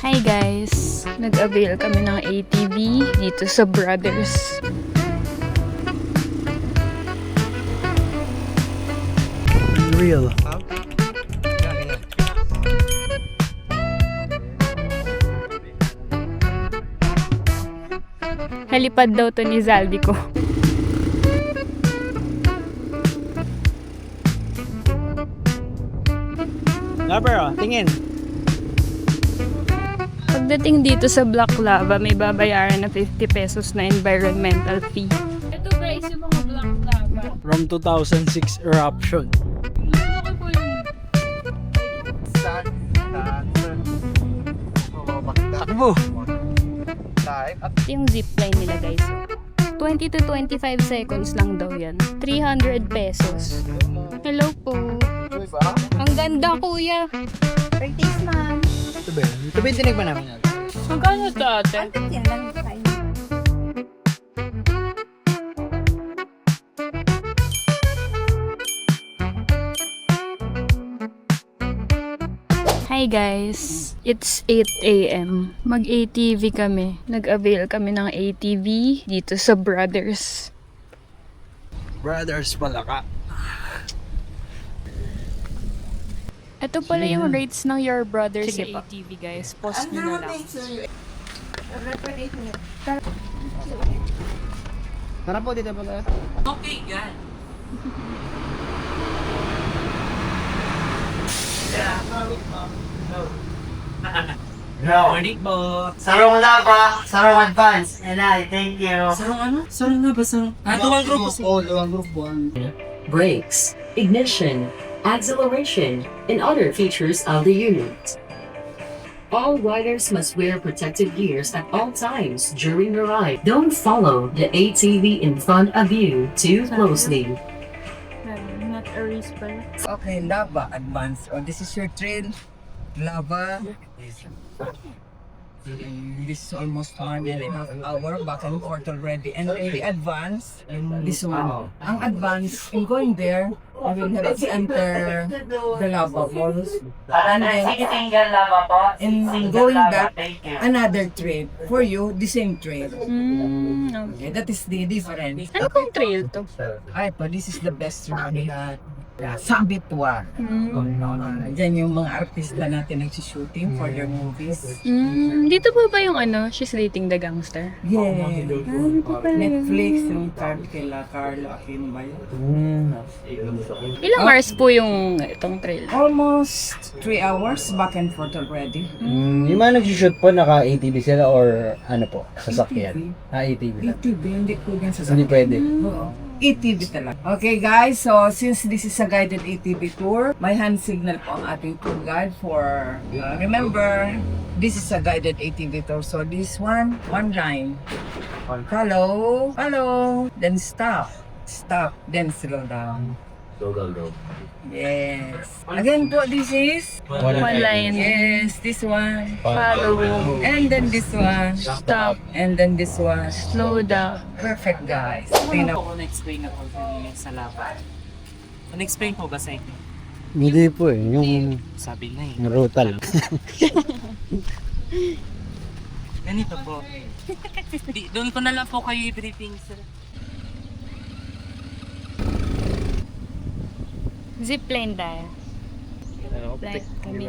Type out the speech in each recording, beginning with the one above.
Hi guys! Nag-avail kami ng ATV dito sa Brothers. Real. Halipad daw to ni Zaldi ko. Lover, tingin. Pagdating dito sa Black Lava, may babayaran na 50 pesos na environmental fee. Ito guys, yung mga Black Lava. From 2006 eruption. Lalo po yung Takbo! ito yung zipline nila guys. 20 to 25 seconds lang daw yan. 300 pesos. Hello po. Ang ganda kuya. Practice man. Ito ba yun? Ito ba yung tinigman namin natin? Magkano to ate? Yan lang tayo. Hi guys! It's 8 a.m. Mag-ATV kami. Nag-avail kami ng ATV dito sa Brothers. Brothers pala ka. Ito pala yung rates ng Your Brothers Sige sa pa. ATV guys. Post nyo na lang. Tara po, dito po tayo. Okay, gan. Morning po. Sarong laba, sarong advance. And I thank you. Sarong ano? Sarong nga ba? Sarong? Duwang grupo si... Luwang group 1. Brakes, ignition, acceleration, and other features of the unit. All riders must wear protective gears at all times during the ride. Don't follow the ATV in front of you too closely. Not a race pala. Okay, lava advance. Oh, this is your trail. Lava. This is almost 1.5 hour back and forth already. And the advance, this one. Ang advance, in going there, I will have to enter the lava falls. And then, in going back, another trail. For you, the same trail. Okay. Okay, that is the difference. Ano pong trail to? Ay po, this is the best route we had. Sabitwa. Diyan yung mga artista natin nagsushooting for their movies. Dito po ba yung ano, She's Dating the Gangster? Yeah. Netflix, yung kila Carla Kimbay. Ilang hours po yung itong trail? Almost 3 hours back and forth already. Yung mga nagsushoot po, naka-ATV sila or ano po, sasakyan? ATV lang. ATV, hindi ko yan sa Hindi pwede. Oo. ATV talaga. Okay guys, so since this is a guided ATV tour, may hand signal po ang ating tour guide for, remember, this is a guided ATV tour. So this one line. Hello, hello, then stop, then slow down. Yes. Again po, this is, One line. yes, this one. Follow. And then this one. Stop. And then this one. Slow down. Perfect guys. Ano Tingnan po kung na-explain ako sa laba? Na-explain po ba sa inyo? Hindi po eh, yung Sabi na eh. ruta lang. Ganito po. Doon ko na lang po kayo i-briefing sir. Zipline tayo. Like kami.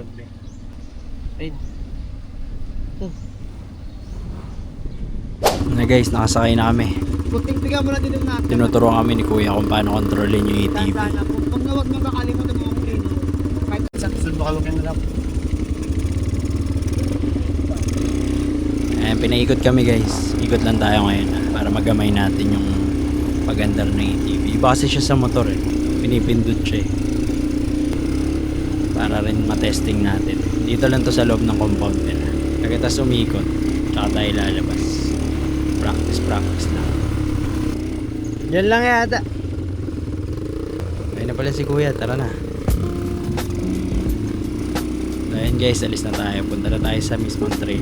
Na guys, nakasakay na kami. Bigyan mo natin yung natin. Tinuturuan kami ni Kuya kung paano kontrolin yung ATV. Kung nawag nyo kakalimutan mo ang plano. Kahit saan makalugin na lang. Ayan, pinaikot kami guys. Ikot lang tayo ngayon para magamay natin yung pagandar ng ATV. Iba kasi siya sa motor eh. Pinipindot siya eh. Para rin matesting natin. Dito lang to sa loob ng compound nila. Pagkatapos umikot, tsaka tayo lalabas. Practice lang. Yan lang yata. Ayun na pala si Kuya, tara na. Ayun guys, alis na tayo. Punta na tayo sa mismong trail.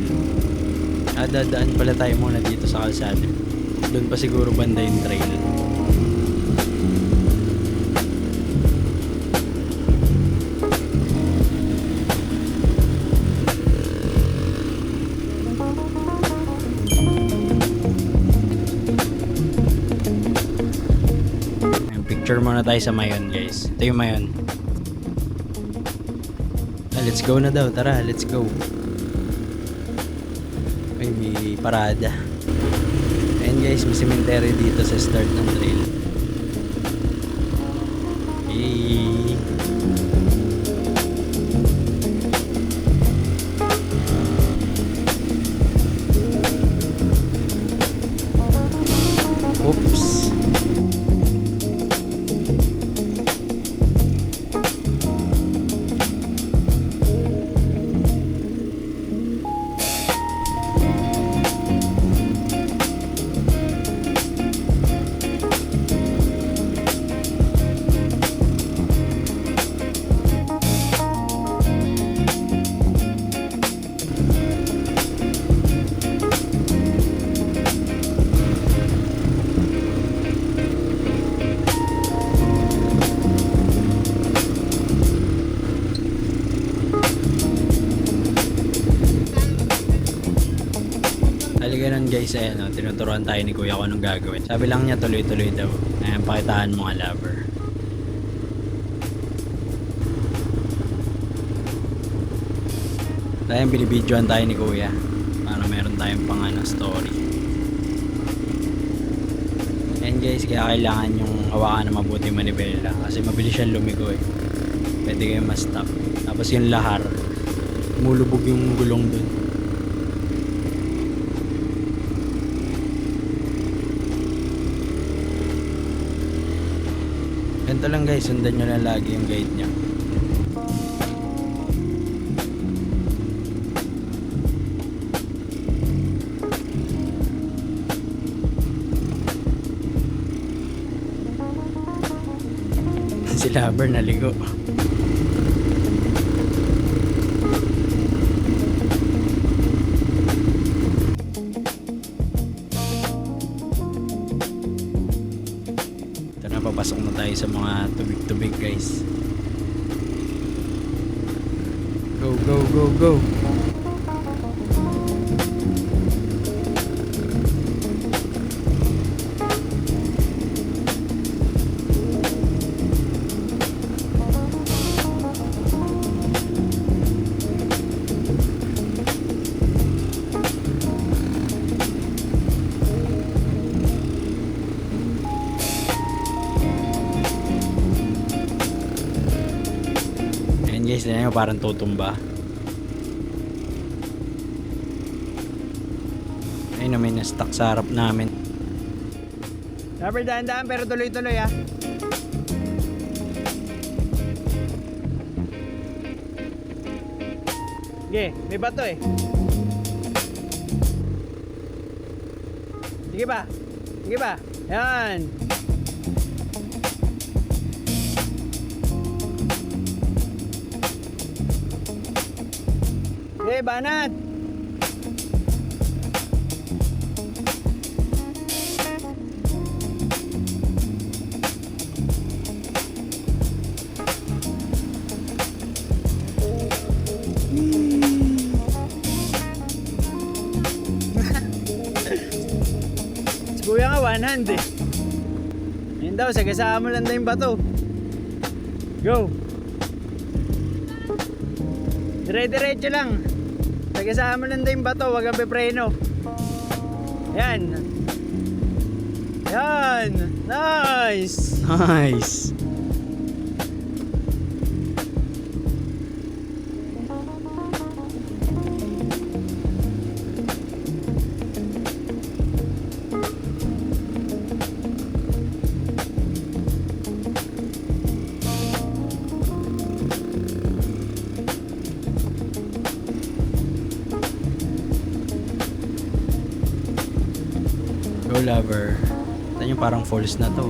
Dadaan pala tayo muna dito sa kalsada. Doon pa siguro banda yung trail. Picture muna tayo sa Mayon, guys. Ito yung Mayon. Let's go na daw. Tara, let's go. Ay, may parada. Ayan guys, may cemetery dito sa start ng trail. Hey. Oops. Ganun guys, ayan o, tinuturuan tayo ni kuya kung anong gagawin. Sabi lang niya tuloy-tuloy daw. Ayan, pakitaan mo nga lover. Ayan, binibidyoan tayo ni kuya para meron tayong pang story. Ayan guys, kaya kailangan yung hawakan na mabuti manibela kasi mabilis siyang lumigo eh. Pwede kayo ma-stop. Tapos yung lahar, mulubog yung gulong dun. Ganito lang guys, sundan nyo lang lagi yung guide nyo. Si Lover naligo. Papasok na tayo sa mga tubig-tubig guys. Go, go, go, go. Guys, na parang tutumba. Ayun na, may na-stuck sa harap namin. Dapat daan-daan pero tuloy-tuloy ah. Sige, may bato eh. Sige pa. Sige pa. Yan. Hey, banat! Si kuya nga one hand eh. Ayun daw, sagasaan mo lang na yung bato. Go! Dire-diretso lang. Sagasaan mo lang na yung bato, wag kang pepreno. Yan. Yan. Nice. Nice. Go Lover. Ito yung parang falls na to.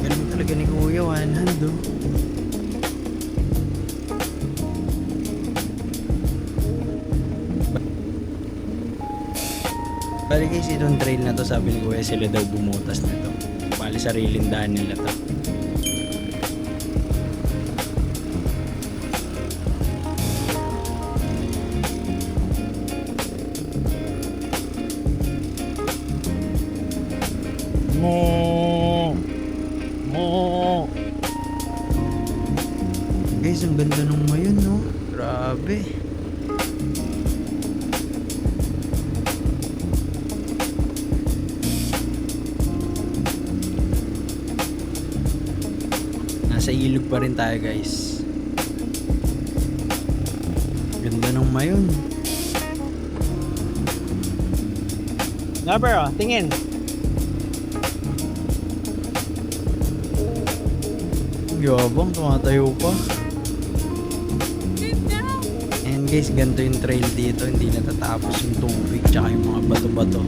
Galing talaga ni Kuya, one hand oh. Bali guys, itong trail na to, sabi ni Kuya, sila daw bumutas nito. Bali sariling daan nila to. Mo. Mo. Guys, ang ganda nung mayon, no? Grabe. Nasa ilog pa rin tayo, guys. Ganda nung mayon. Number, oh. Tingin. Yabang, tumatayo pa. And guys, ganito yung trail dito. Hindi natatapos yung tubig tsaka yung mga bato-bato.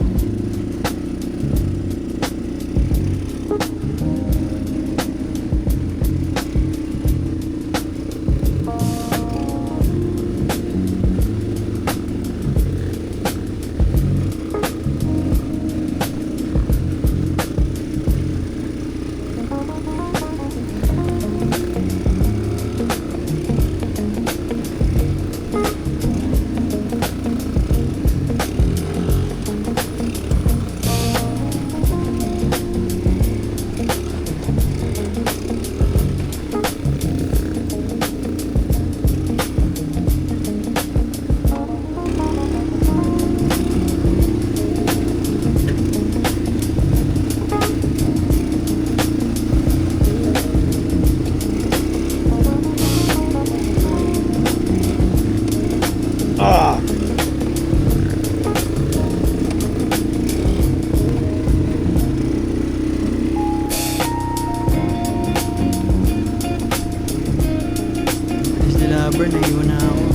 Lover, naiwan na ako.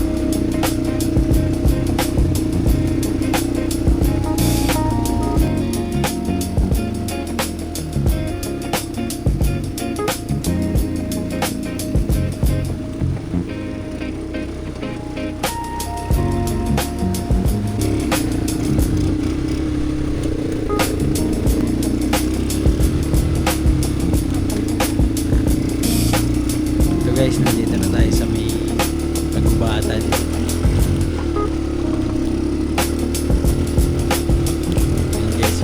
So guys, nandito na tayo sa may Pagubatan. Ayan guys.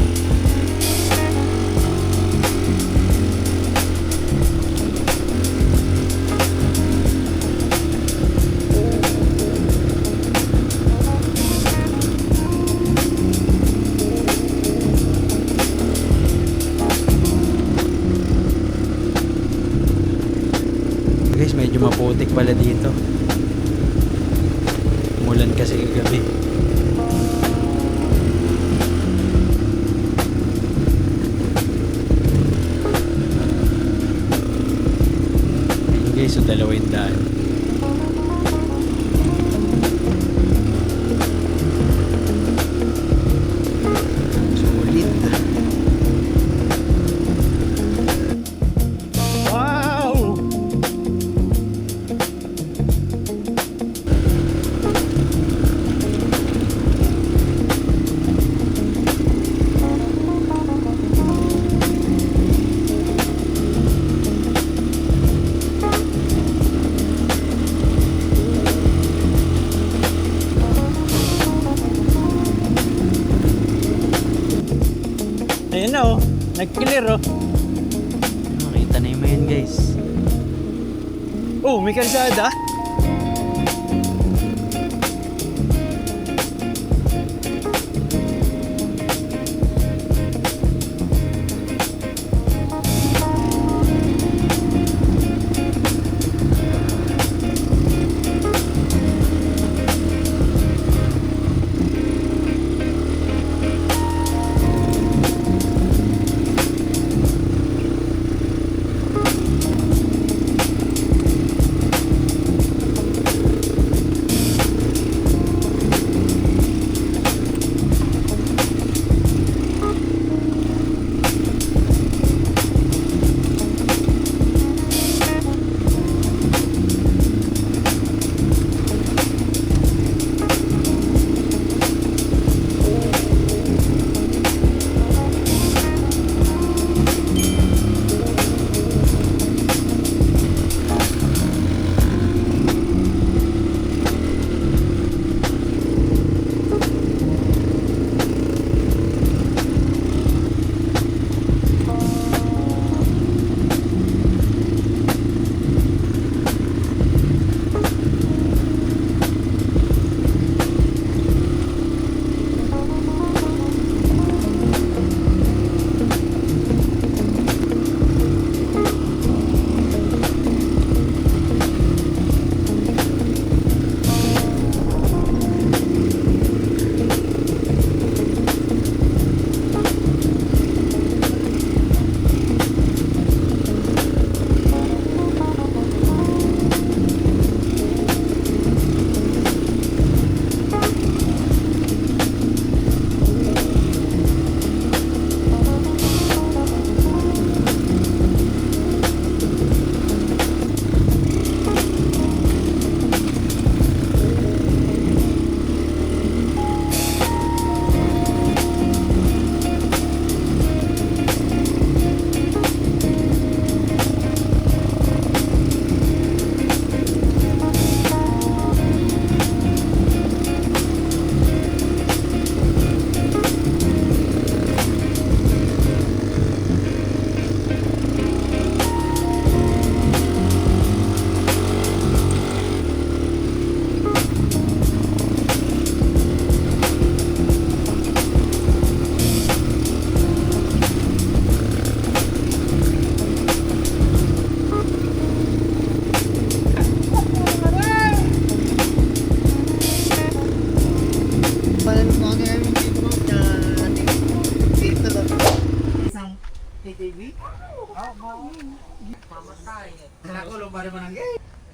Guys, medyo maputik pala dito. Umulan kasi kagabi. Ayun guys, so dalawa yung daan. Sulit. Wow! Ayun na, oh. Nag-clear, oh. Nakita na yung mayan guys. Oh, may kalsada.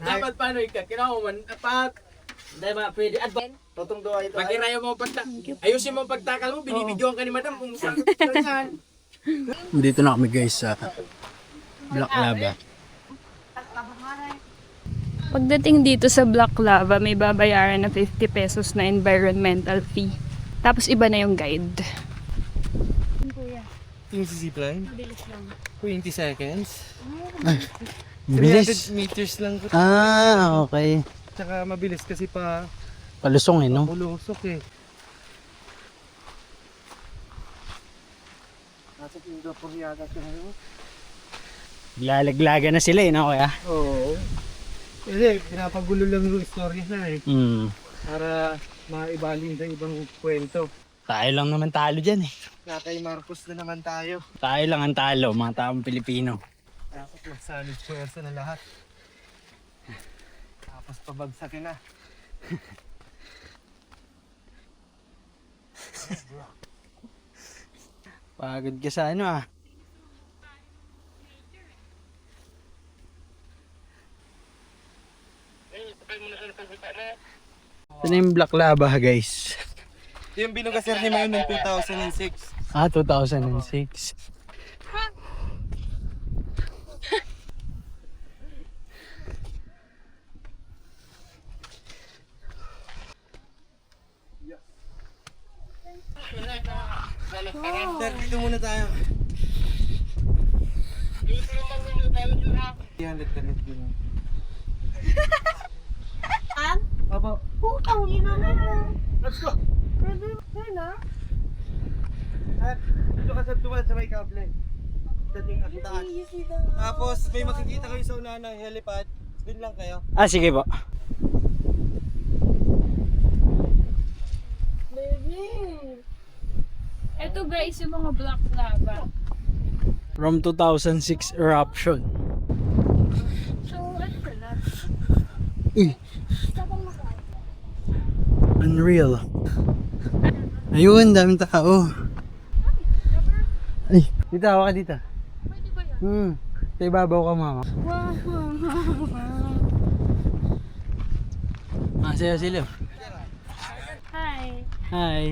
Dapat paano ikat? Kinakaman, apat. Hindi ba, pwede. At totong doa ito. Pag-irayo mo ayusin mo pagtakal mo, binibidyoan ka ni madam kung saan. Dito na kami guys sa Black Lava. Pagdating dito sa Black Lava, may babayaran na 50 pesos na environmental fee. Tapos iba na yung guide. Yung si zipline? 20 seconds. Bilis. 300 meters lang po. Okay. Tsaka mabilis kasi pa Palusong no? ulusok eh. Nasa Singapore yata siya ngayon. Lalaglaga na sila no kaya? Oo. Kasi pinapagulo lang yung istorya na eh. Para maibaling sa ibang kwento. Tayo lang naman talo dyan eh. Na kay Marcos na naman tayo. Tayo lang ang talo, mga taong Pilipino. Dapat magsalid pwersa na lahat. Tapos pabagsakin na. Pagod ka sa ano ah. Ito na yung Black Lava guys. Yung binugasir ni Mayon noong 2006. 2006. Sir, dito muna tayo. 300 kalit din. Opo. Putang ina na. Let's go! Pwede na. At dito ka sa tuwan sa may kable. Dating ang taas. Tapos may makikita kayo sa unahan ng helipad. Doon lang kayo. Ah sige po. Ito guys, yung mga Black Lava. From 2006 eruption. So, ano ka na? Unreal. Ayun, daming tao. Ay, dito, hawa ka dito. Pwede ba yan? Sa ibabaw ka mama. Sayo sila. Hi. Hi.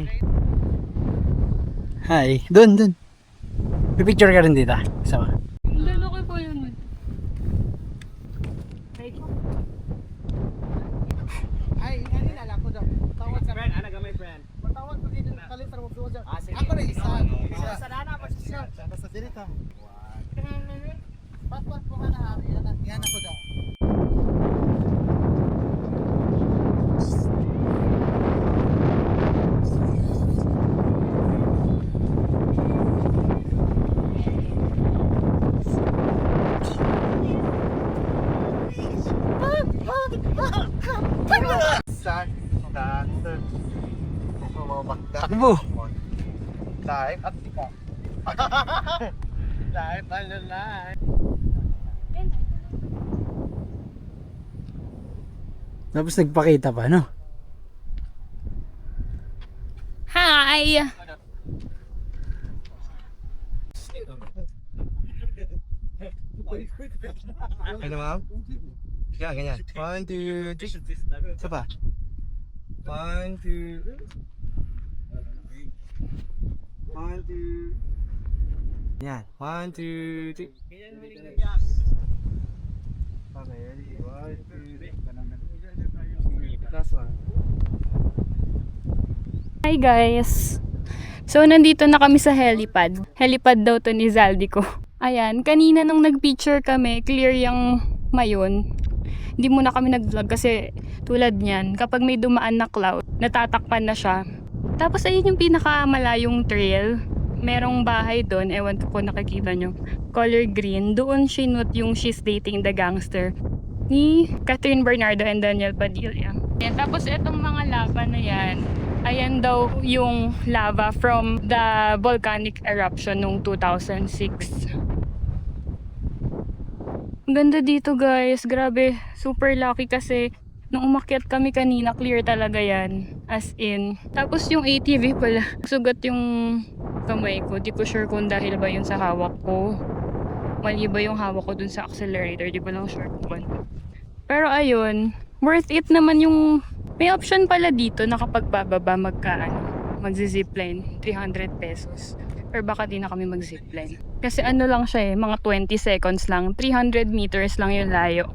Hi. Doon. Pipicture ka rin dito. Isa ka. Lalaki po yun. Ay, nalala ko daw. Tawag sa friend, ano gamay friend? Matawag ko dito, kalisar mo doon dyan. Ako na isa. Sa nana mo siya. Basta dito. Patpat po ka na. Yan ako daw. Takbo. Live at ikaw. Live, ano live. Tapos nagpakita pa, no? Hi! Ano ma'am? Yan, ganyan. 1, 2, 3. Isa pa. 1, 2. 1, 2. Yan. 1, 2, 3. Okay, ready? 1, 2, 3. Last one. Hi guys! So, nandito na kami sa helipad. Helipad daw to ni Zaldico. Ayan, kanina nung nag-picture kami, clear yung mayon. Hindi muna kami nag-vlog kasi tulad niyan, kapag may dumaan na cloud, natatakpan na siya. Tapos ayun yung pinakamalayong trail. Merong bahay doon, ewan ko kung nakikita nyo. Color green, doon sinut yung She's Dating the Gangster ni Catherine Bernardo and Daniel Padilla. Ayan, tapos etong mga lava na yan, ayan daw yung lava from the volcanic eruption nung 2006. Ang ganda dito guys, grabe, super lucky kasi nung umakyat kami kanina, clear talaga yan, as in. Tapos yung ATV pala, sugat yung kamay ko. Di ko sure kung dahil ba yun sa hawak ko. Mali ba yung hawak ko dun sa accelerator? Di ba lang sure kung ano. Pero ayun, worth it naman yung... May option pala dito na kapag bababa magzi-zipline, 300 pesos. Or baka di na kami mag-zipline. Kasi ano lang siya mga 20 seconds lang. 300 meters lang yung layo.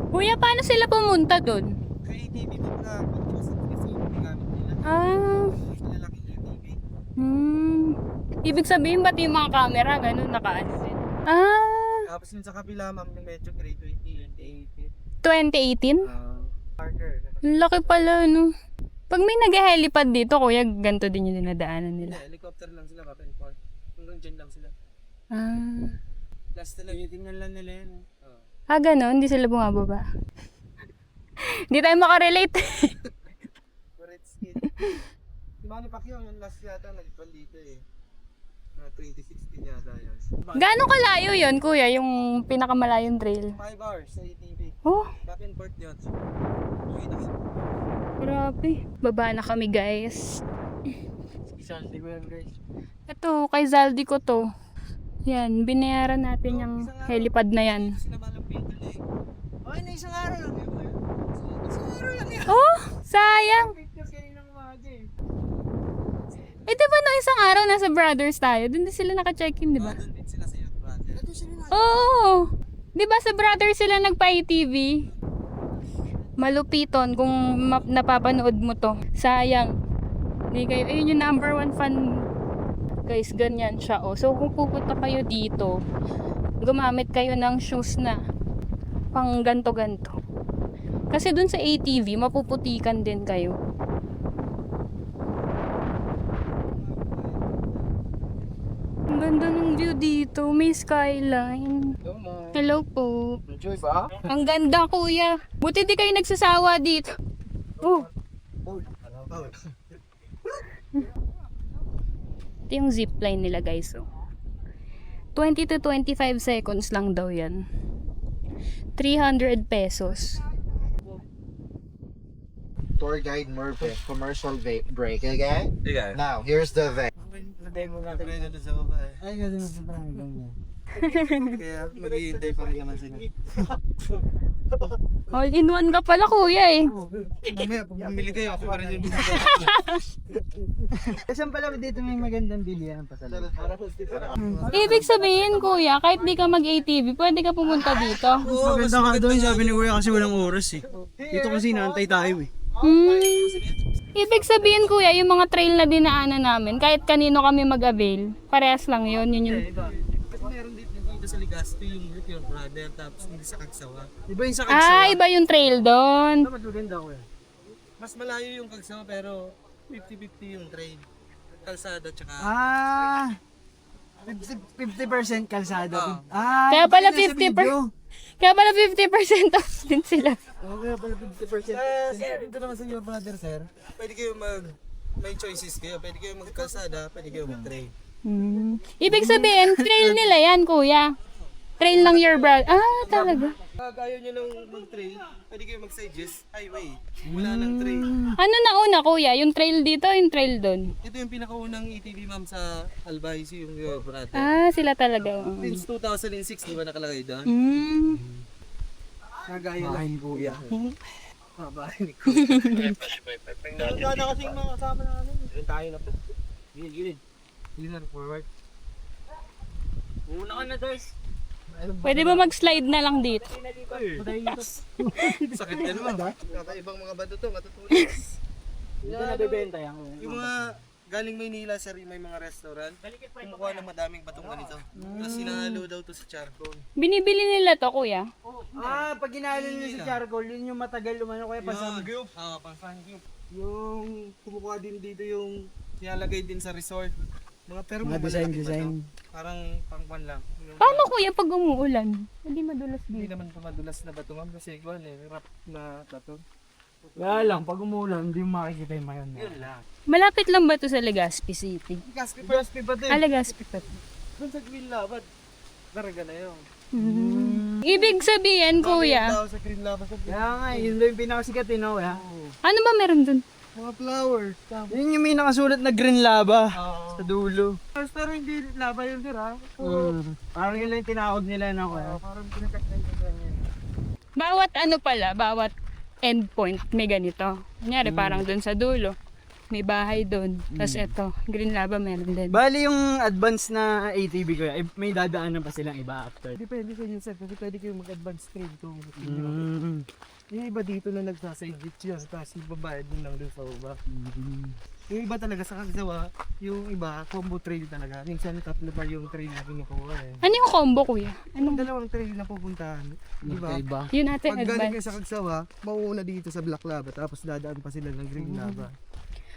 Kuya, paano sila pumunta dun? Kaya ATV mo na pagkakasal kasi yung gamit nila. Ah, Lalaki ATV. ibig sabihin ba't yung mga camera ganun nakaano din? Ah, Tapos yun sa kapila, ma'am, yung medyo grade 20, 2018? Parker. Laki pala, no? Pag may nag-helipad dito, kuya, ganito din yung dinadaanan Hindi, nila. helicopter lang sila, back and forth. Hanggang dyan lang sila. Ah, Last talaga, tingnan lang nila yun. ganun? Hindi sila bumababa? Hindi tayo makarelate. Correct skin. Si Manny Pacquiao, yung last yata, nag-call dito eh. 2016 yata yun. Gaano kalayo yon kuya, yung pinakamalayong trail? 5 hours sa ATV. Oh, Back and forth yun. Uwi na kasi. grabe. Baba na kami, guys. Specialty ko yan, guys. Ito, kay Zaldi ko to. Yan, binayaran natin yung helipad na yan. Sila malapit eh. Okay na, isang araw lang yun. Isang araw lang yun. Oh, sayang. Pictures kanina ng umaga eh. Eh, di ba no isang araw nasa Brothers tayo? Doon din sila naka-check-in, di ba? Doon din sila sa youth brother. Ito sila na. Oo. Di ba sa Brothers sila nagpa-ATV? Malupiton kung napapanood mo to. Sayang. Hindi kayo, ayun yung number 1 fan. Guys, ganyan siya. Oh. So, kung pupunta kayo dito, gumamit kayo ng shoes na pang ganto-ganto. Kasi dun sa ATV, mapuputikan din kayo. Ang ganda ng view dito. May skyline. Hello po. Enjoy ba? Ang ganda, kuya. Buti di kayo nagsasawa dito. Oh. Ito yung zipline nila, guys. Oh. 20 to 25 seconds lang daw yan. 300 pesos. Tour guide Murphy, commercial break, okay? Okay. Now, here's the vape. Demo natin. Pre na sa baba eh. Ay, kasi nasa barangay. Kaya maghihintay pa rin naman sila. All in one ka pala, kuya eh. Mamaya, pag bumili kayo, ako pa rin yung bumili. Saan pala dito may magandang bilihan pa sa loob? Ibig sabihin, kuya, kahit di ka mag-ATV, pwede ka pumunta dito. Maganda ka doon, sabi ni Kuya kasi walang oras eh. Dito kasi naantay tayo eh. Ibig sabihin, kuya, yung mga trail na dinaanan namin, kahit kanino kami mag-avail, parehas lang yun. Yun yun. Kasi meron dito sa Legazpi yung your brother, tapos hindi sa Kagsawa. Iba yung sa Ah, iba yung trail doon. maganda ko eh. Mas malayo yung Kagsawa pero 50-50 yung train. Kalsada tsaka... 50% kalsada. Kaya pala 50%. Kaya pala 50% off din sila. Okay, pala 50%. Dito naman sa your brother, sir. Pwede kayo may choices kayo. Pwede kayo magkalsada, pwede kayo mag-train. Ibig sabihin, trail nila yan, kuya. Trail ng your brother. Ah, talaga. Pag ayaw nyo nang mag-trail, pwede kayo mag-suggest highway. Wala nang trail. Ano na una, kuya? Yung trail dito, yung trail doon? Ito yung pinakaunang ATV, ma'am, sa Albaysi, yung your brother. Ah, sila talaga. Since 2006, di ba nakalagay doon? Nagaya lang. Kuya. Babae ni Kuya. Nagana kasi yung mga kasama namin. Doon tayo na po. Gilid. Gilid na forward. Una ka na, Dars. Pwede ba mag-slide na lang dito? Sakit yan mo. Kakaibang mga bato to, matutulis. Dito nabibenta yan. Yung mga galing Maynila, sir, may mga restaurant. Kumukuha ng madaming batong ganito. Tapos sinahalo daw to sa charcoal. Binibili nila to, kuya. Pag ginalo nyo sa charcoal, yun yung matagal lumano kaya Pasamgyup. Pasamgyup. Yung kumukuha din dito yung nilalagay din sa resort. Mga design. Parang pangpan lang. Paano, kuya, pag umuulan? Hindi madulas Hindi dito. naman po madulas na bato, ma'am. Kasi igual rap na bato. Kaya lang, pag umulan, hindi mo makikita yung mayon na. Yun lang. Malapit lang ba to sa Legazpi City? Gaspi pa din. Ah, Legazpi pa to. Doon sa Gwil Labad. Daraga na yun. Ibig sabihin, kuya, Tao sa Green Lava sa Kaya nga, yun lang yung pinakasikat eh, no? ano ba meron dun? mga flowers. Yun yung may nakasulat na green lava sa dulo. Pero hindi lava yun sir ha. Parang yun lang yung tinawag nila na kuya. Parang pinakasyan ko ganyan. Bawat ano pala, bawat endpoint may ganito. Kunyari, parang dun sa dulo. May bahay dun. Tapos eto, green lava meron din. Bali yung advance na ATV ko, may dadaanan pa silang iba after. Depende sa inyo sir, kasi pwede kayo mag-advance trade kung gusto nyo. Yung iba dito na nagsaside ditch yan, tapos ibabayad din lang dun sa baba. Yung iba talaga sa kagawa, yung iba combo trade talaga. Minsan tatlo pa yung trade na kinukuha eh. Ano yung combo, kuya? Anong dalawang trade na pupuntahan? Diba? Yun natin Pag galing kayo advance. sa Kagsawa, mauuna dito sa Black Lava, tapos dadaan pa sila ng Green Lava.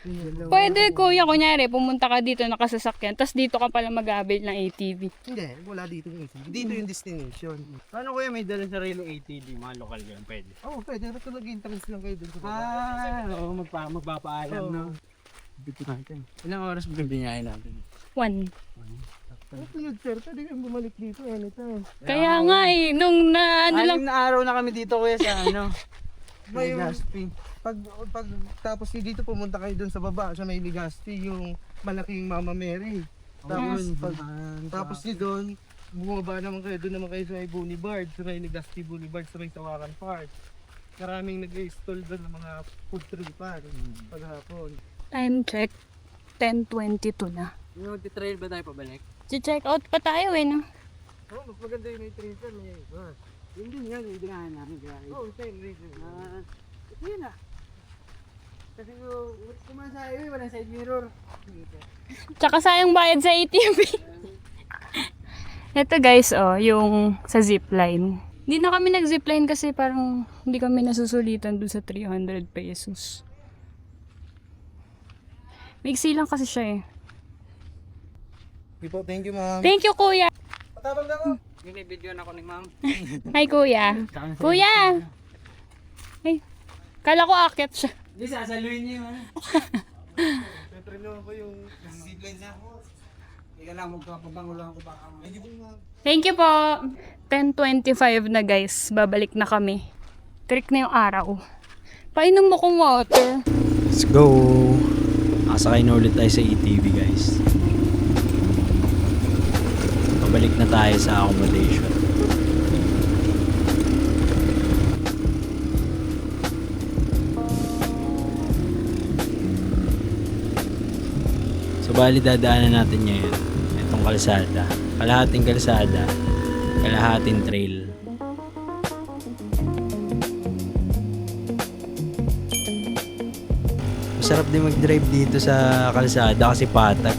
Yun yung dalawa. Pwede, kuya, kunyari, pumunta ka dito nakasasakyan, tapos dito ka pala mag-avail ng ATV. Hindi, wala dito yung ATV. Dito yung destination. Paano kuya may dalang sariling ATV, mga lokal yun, pwede? Oo, pwede. Pero nag-entrance lang kayo dun sa baba. Oo, magpapaalam, no? Dito natin. Ilang oras mo binayahin natin? 1. Ano yun, sir? Pwede kayong bumalik dito anytime. Kaya nga eh, nung na ano lang, Anim na araw na kami dito kuya sa ano. May Legazpi. Pag tapos dito pumunta kayo dun sa baba sa may Legazpi, yung malaking Mama Mary. Tapos doon bumaba naman kayo, doon naman kayo sa may Boulevard, sa may Legazpi Boulevard, sa may Tawaran Park. Maraming nag-install doon ng mga food tripan paghapon. time check, 10:22 na. Yung trail ba tayo pabalik? Check out pa tayo eh, no? Oh, mas maganda yung may tripan, may iba. Yun din yan, yung dinahan namin. Oh, same reason. Yun na. Kasi kumasayo walang side mirror. Tsaka sayang bayad sa ATV. Ito guys, oh, yung sa zipline. Hindi na kami nag-zipline kasi parang hindi kami nasusulitan dun sa 300 pesos. Maiksi lang kasi siya eh. Thank you, ma'am. Thank you, kuya. Patabang na ako. Binibidyo na ko ni ma'am. Hi, kuya. Kuya! Ay, kala ko akit siya. Hindi, sasaluhin niyo yun. Siyempre naman ko yung zipline na ako. Hindi ka lang magpapabango lang ako baka. Thank you po. 10:25 na guys. Babalik na kami. Trick na yung araw. Painom mo kong water. Let's go! Nakasakay na ulit tayo sa ATV guys. Pabalik na tayo sa accommodation. So bali dadaanan natin ngayon itong kalsada. Kalahating kalsada, kalahating trail. Masarap din mag-drive dito sa kalsada kasi patag.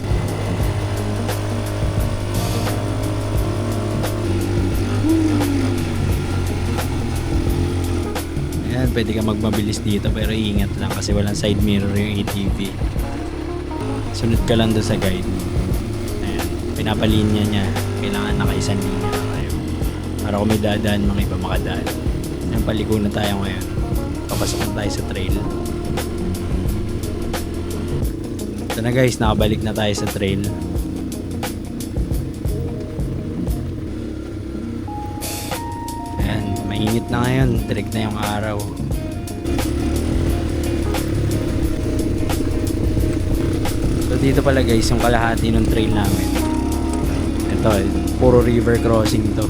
Ayan, pwede ka magmabilis dito pero ingat lang kasi walang side mirror yung ATV. Sunod ka lang doon sa guide. Ayan, pinapalinya niya. Kailangan naka-isang linya lang kayo. Para kung may dadaan, mga iba makadaan. Ayan, paliko na tayo ngayon. Papasok na tayo sa trail. Ito na guys, nakabalik na tayo sa trail. Ayan, mainit na ngayon. Direct na yung araw. So dito pala guys, yung kalahati ng trail namin. Ito, puro river crossing to.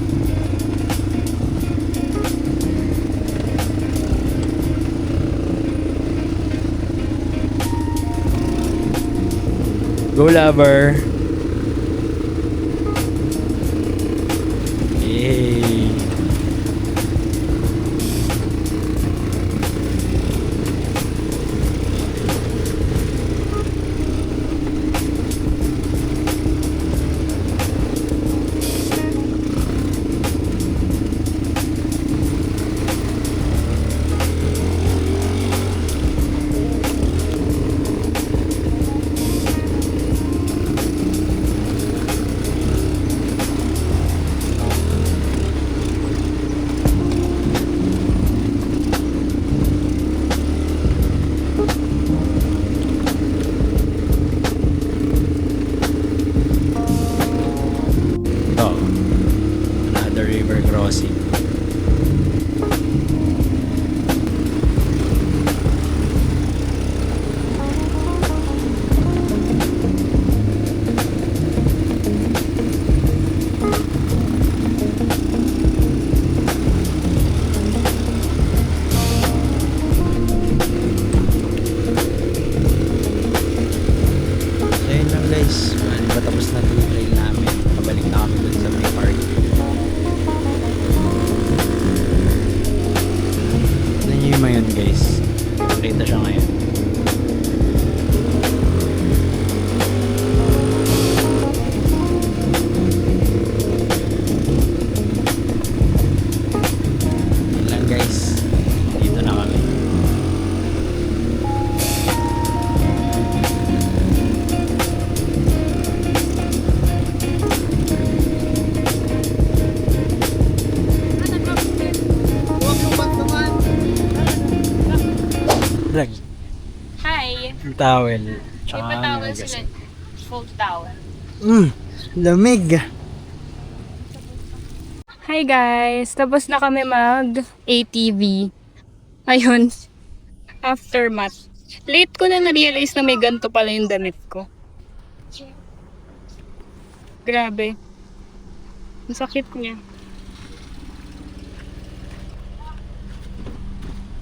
Go lover! Yay! Nagpapakita siya ngayon. Yun lang guys. Dito na kami. Drag. Hi! Yung towel. May patawal sila. Full towel. Lamig. Hi guys! Tapos na kami mag ATV. Ayun. Aftermath. Late ko na na-realize na may ganito pala yung damit ko. Grabe. Ang sakit niya.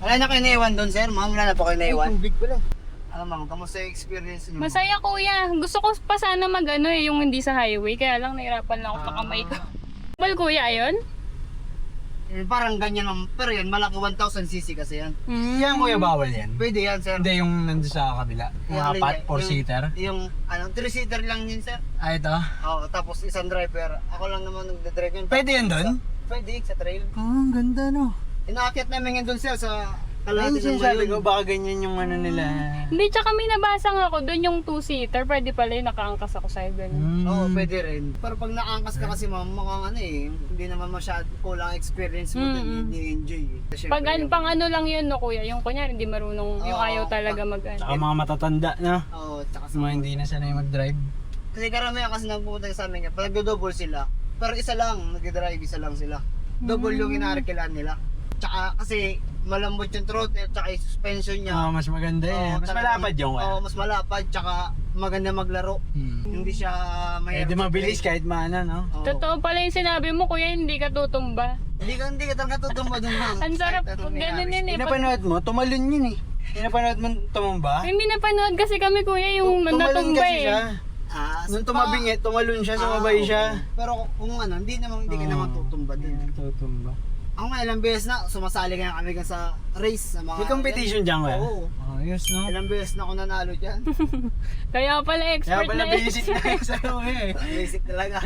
Wala na kayo naiwan doon, sir? Ma'am, wala na po kayo naiwan. Tubig pala. Ano ma'am, kamusta yung experience niyo? Masaya kuya. Gusto ko pa sana yung hindi sa highway. Kaya lang nahirapan lang ako sa kamay ko. Well kuya, ayun? Parang ganyan ma'am. Pero yan, malaki 1,000cc kasi yan. Yan kuya, bawal yan. Pwede yan, sir. Hindi yung nandun sa kabila. Yung Yung apat, alin- 4-seater. Yung 3-seater lang yun, sir. Ah, ito. Oo, tapos isang driver. Ako lang naman nagdadrive yun. Pwede yan doon? Pwede, sa trail. Ang ganda no. Inaakyat namin yan doon, sir, sa Ayun kalahati ng sinasabi ko, ngayon. baka ganyan yung ano nila. Hindi, tsaka may nabasa nga ako doon yung 2-seater. Pwede pala yung nakaangkas ako sa'yo ganyan. Oo, pwede rin. Pero pag naangkas ka kasi ma'am, mukhang ano eh, hindi naman masyado kulang experience mo din, hindi enjoy eh. Pag pang ano lang yun no kuya, yung kunyari hindi marunong, yung Oo, ayaw talaga Tsaka mga matatanda na. Oo, tsaka sa Mga hindi na sanay mag-drive. kasi karamihan kasi nagpupunta sa amin, pag nagdo-double sila, pero isa lang, nagdadrive, isa lang sila. Double yung inaarkilan nila. Tsaka kasi malambot yung throttle, tsaka yung suspension niya. Mas maganda eh. Oo, Mas talagang- malapad yung Oo, mas malapad, tsaka maganda maglaro. Hindi siya mahirap. Pwede mabilis kahit maana, no? Oo. Totoo pala yung sinabi mo kuya, hindi ka tutumba. Hindi ka talaga tutumba dun ma'am. Ang sarap Kahit pag anong ganun nangyari. yun eh. Pag, Pinapanood mo, tumalon yun eh. Pinapanood mo tumumba? hindi napanood kasi kami kuya yung Tumalon natumba kasi eh. siya. sa Nung tumabingi, tumalon siya, sumabay siya. Pero kung ano, hindi ka naman tutumba din. Tutumba. Ako nga ilang beses na sumasali kaya kami sa race sa mga May competition dyan kaya? Oo. Ayos, no? Ilang beses na ako nanalo diyan. Kaya pala Kaya expert pala na eh. basic na yung sa'yo eh. Basic talaga.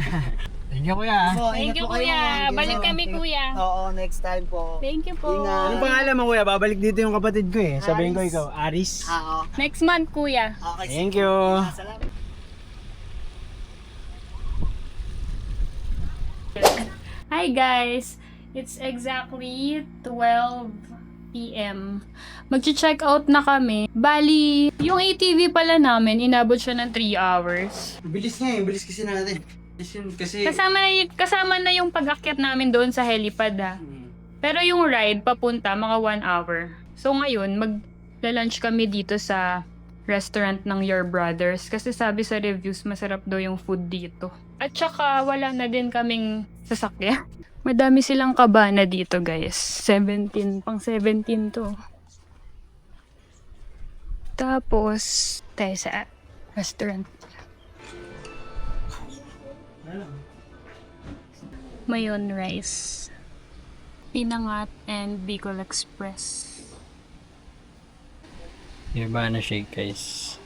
Thank you kuya. So, Thank ingat you po kayo, kuya. ma'am. Balik Ingat. kami kuya. Oo, next time po. Thank you po. Ingat. Anong pangalan mo kuya? Babalik dito yung kapatid ko eh. Sabihin ko Aris. ikaw, Aris. Oo. Next month kuya. Okay. Thank you. Salamat. Hi guys! It's exactly 12 p.m. Mag-check out na kami. Bali, yung ATV pala namin, inabot siya ng 3 hours. Bilis nga eh. Bilis kasi natin. Bilis yun kasi... Kasama na yung pag-akyat namin doon sa helipad ah. Pero yung ride papunta, mga 1 hour. So ngayon, mag-lunch kami dito sa restaurant ng Your Brothers. Kasi sabi sa reviews, masarap daw yung food dito. At saka, wala na din kaming sasakyan. Madami silang kabana dito guys. 17, pang 17 to. Tapos, tayo sa restaurant. Mayon rice. Pinangat and Bicol Express. Iba na shake guys.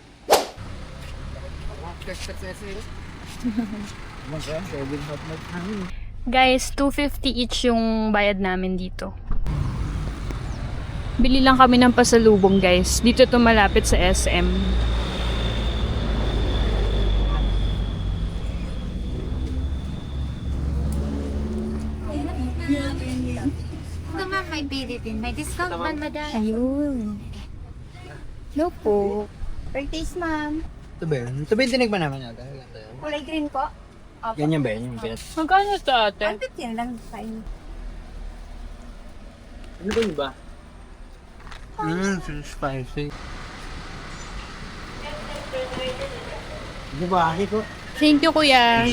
Guys, 250 each yung bayad namin dito. Bili lang kami ng pasalubong guys. Dito to malapit sa SM. Ito ma'am, may bilitin. May discount ba, madam? Ayun. No po. Birthdays, ma'am. Ito ba yun? Ito ba yung tinigman naman yata? Kulay green po. Ganyan ba yun yung pinat? Magkano sa ate? 150 lang fine. Ano ba yun ba? Spicy. Di ba? Ako? Thank you, kuya.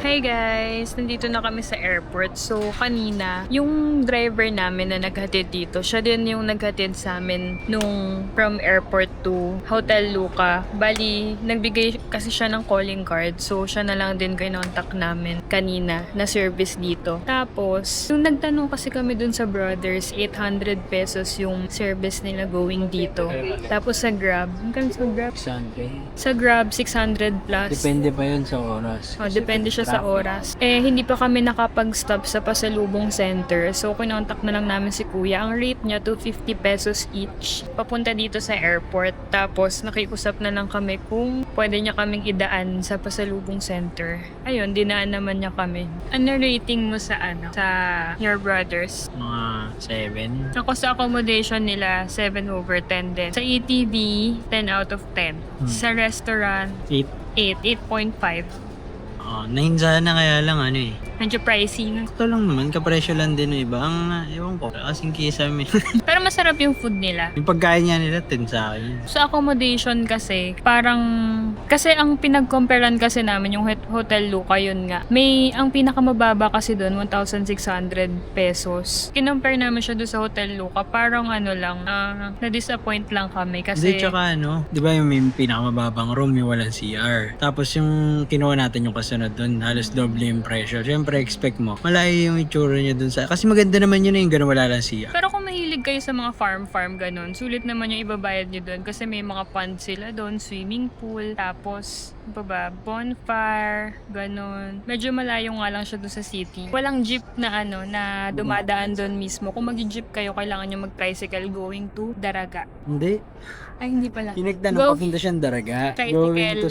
Hey guys, nandito na kami sa airport. So, kanina, yung driver namin na naghatid dito, siya din yung naghatid sa amin nung from airport to Hotel Luca. Bali, nagbigay kasi siya ng calling card. So, siya na lang din kinontak namin kanina na service dito. Tapos, yung nagtanong kasi kami dun sa Brothers, 800 pesos yung service nila going dito. Tapos sa Grab, hanggang sa Grab? Sa Grab, 600 plus. Depende pa yun sa oras. Depende siya sa oras. Hindi pa kami nakapag-stop sa Pasalubong Center. So, kinontak na lang namin si Kuya. Ang rate niya, 250 pesos each. Papunta dito sa airport. Tapos, nakikusap na lang kami kung pwede niya kaming idaan sa Pasalubong Center. Ayun, dinaan naman niya kami. Ano rating mo sa sa Your Brothers? Mga 7. Ako sa accommodation nila, 7 over 10 din. Sa ETV, 10 out of 10. Sa restaurant, 8. 8.5. Nahinsa na kaya lang Medyo pricey na. Ito lang naman, kapresyo lang din ng iba. Ang ewan ko, kasing kisame. Pero masarap yung food nila. Yung pagkain nga nila, 10 sa akin. Sa accommodation kasi, kasi ang pinag-comparean kasi namin yung Hotel Luca, yun nga. Ang pinakamababa kasi doon, 1,600 pesos. Kinompare namin siya doon sa Hotel Luca, parang na-disappoint lang kami kasi... Hindi, tsaka di ba yung may pinakamababang room, yung walang CR. Tapos yung kinuha natin yung kasunod doon, halos doble yung presyo. Siyempre, expect mo, malayo yung itsura niya doon sa... Kasi maganda naman yun yung gano'n wala lang CR. Pero kung mahilig kayo sa mga farm ganun, sulit naman yung ibabayad nyo doon kasi may mga pond sila doon, swimming pool, tapos bonfire, ganun. Medyo malayo nga lang siya doon sa city. Walang jeep na na dumadaan doon mismo. Kung mag-jeep kayo, kailangan nyo mag-tricycle going to Daraga. Hindi. Ay, hindi pala. Pinagtanong papunta siyang Daraga. Tricycle. Going to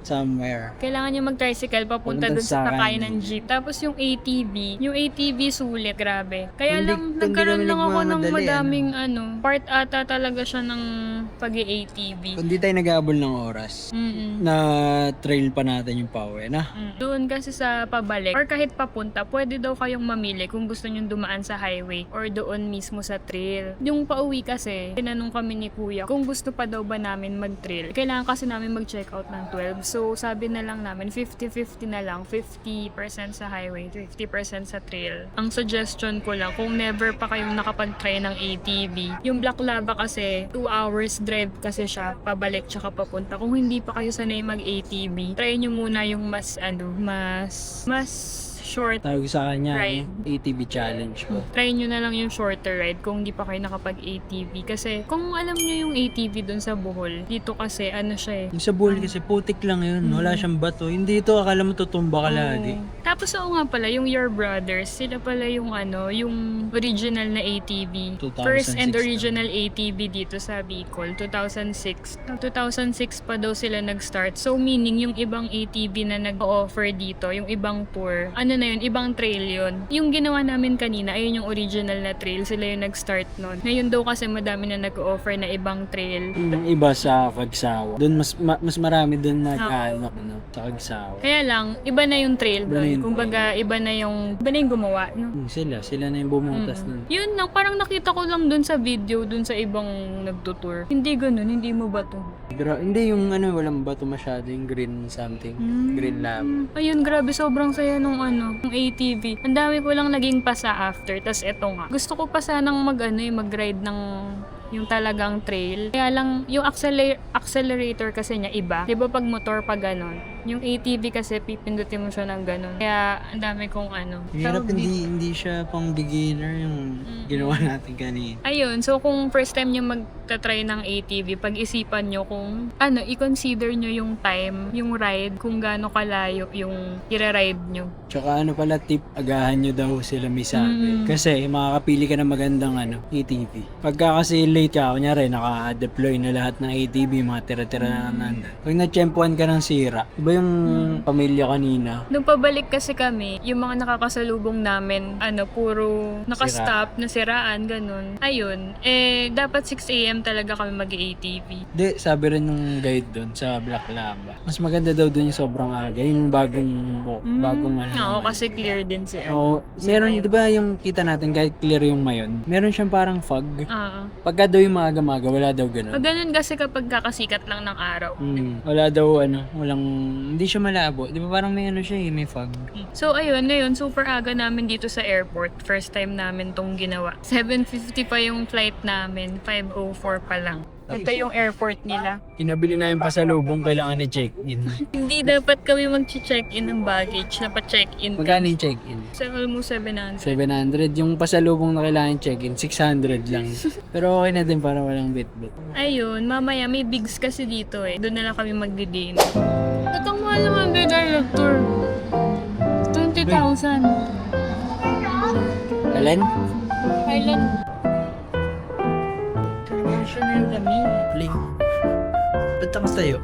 somewhere. Kailangan nyo mag-tricycle papunta Papunta dun sa sa sakayan akin. ng jeep. Tapos yung ATV sulit, grabe. Kaya Hindi- lang, hindi nagkaroon kami lang ako ng nagmamadali, madaming part ata talaga siya ng pag-ATV. Kung di tayo nag-aabol ng oras, na trail pa natin yung pauwi, na? Doon kasi sa pabalik, or kahit papunta, pwede daw kayong mamili kung gusto nyo dumaan sa highway or doon mismo sa trail. Yung pauwi kasi, tinanong kami ni Kuya kung gusto pa daw ba namin mag-trail. Kailangan kasi namin mag-check out ng 12. So, sabi na lang namin, 50-50 na lang. 50% sa highway, 50% sa trail. Ang suggestion ko lang, kung never pa kayong nakapag-try ng ATV, yung Black Lava kasi, 2 hours drive kasi siya, pabalik tsaka papunta. Kung hindi pa kayo sanay mag-ATV, try nyo muna yung mas short. Tawag sa kanya, Right. ATV challenge po. Try nyo na lang yung shorter ride kung hindi pa kayo nakapag-ATV. Kasi kung alam nyo yung ATV dun sa Bohol, dito kasi siya Yung sa Bohol kasi putik lang yun, wala siyang bato. Hindi ito, akala mo tutumba ka lagi. Tapos nga pala, yung Your Brothers, sila pala yung yung original na ATV. 2006 First and original ATV dito sa Bicol, 2006. 2006 pa daw sila nag-start. So meaning, yung ibang ATV na nag-offer dito, yung ibang tour, na yun, ibang trail yun. Yung ginawa namin kanina, ayun yung original na trail. Sila yung nag-start nun. Ngayon daw kasi madami na nag-offer na ibang trail. Yung iba sa Kagsawa. Doon mas marami doon nag-ano sa Kagsawa. Kaya lang, iba na yung trail Iba na doon. yung Kumbaga, iba na yung gumawa. No? Sila na yung bumutas doon. Yun lang, parang nakita ko lang doon sa video, doon sa ibang nagtutour. Hindi ganun, hindi mo ba to? Hindi yung walang bato masyado, yung green something. Green lava. Ayun, grabe, sobrang saya nung yung ATV. Ang dami ko lang naging pasa after, tas eto nga. Gusto ko pa sanang mag-ride ng yung talagang trail. Kaya lang, yung accelerator kasi niya iba. Diba pag motor pa ganon? Yung ATV kasi pipindutin mo siya ng ganon. Kaya, ang dami kong Hirap, tawag dito. hindi siya pang beginner yung ginawa natin kanina. Ayun, so kung first time nyo magta-try ng ATV, pag-isipan nyo kung i-consider nyo yung time, yung ride, kung gaano kalayo yung i-ride nyo. Tsaka pala tip, agahan nyo daw sila may sabi. Kasi makakapili ka ng magandang ATV. Pagka kasi late ka, kunyari naka-deploy na lahat ng ATV, mga tira-tira na nandun. Pag na-tsempuan ka ng sira, iba yung pamilya kanina. Nung pabalik kasi kami, yung mga nakakasalubong namin, puro nakastop, nasiraan, ganun. Ayun, dapat 6 AM talaga kami mag-ATV. Hindi, sabi rin ng guide doon sa Black Lava. Mas maganda daw doon yung sobrang aga, yung bagong Oo, kasi clear din siya. Oo, meron, di ba yung kita natin, kahit clear yung mayon, meron siyang parang fog. Pagka daw yung maaga-maga, wala daw ganun. Ganun kasi kapag kakasikat lang ng araw. Wala daw, walang hindi siya malabo. Di ba parang may ano siya may fog. So ayun, ngayon super aga namin dito sa airport. First time namin tong ginawa. 7:50 pa yung flight namin, 5:04 pa lang. Ito yung airport nila. Kinabili na yung pasalubong, kailangan i-check-in. Hindi dapat kami mag-check-in ng baggage, napa-check-in. Magkano yung check-in? So almost 700. 700. Yung pasalubong na kailangan check-in, 600 lang. Pero okay na din para walang bit-bit. Ayun, mamaya may bigs kasi dito eh. Doon na lang kami magdi-din. Itong mahal naman bigay tour. 20,000. Alin? Highland. International kami. Play. Ba't takas tayo?